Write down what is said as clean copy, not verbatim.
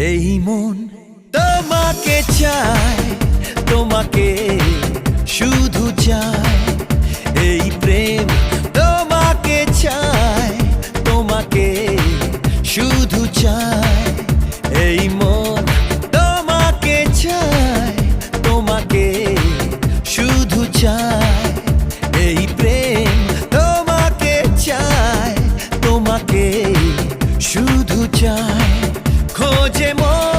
এই মন তোমাকে চায়, তোমাকে শুধু চায়। এই প্রেম তোমাকে চায়, তোমাকে শুধু চায়। এই মন তোমাকে চায়, তোমাকে শুধু চায়। এই প্রেম তোমাকে চায়, তোমাকে শুধু চায়। খোঁজে মন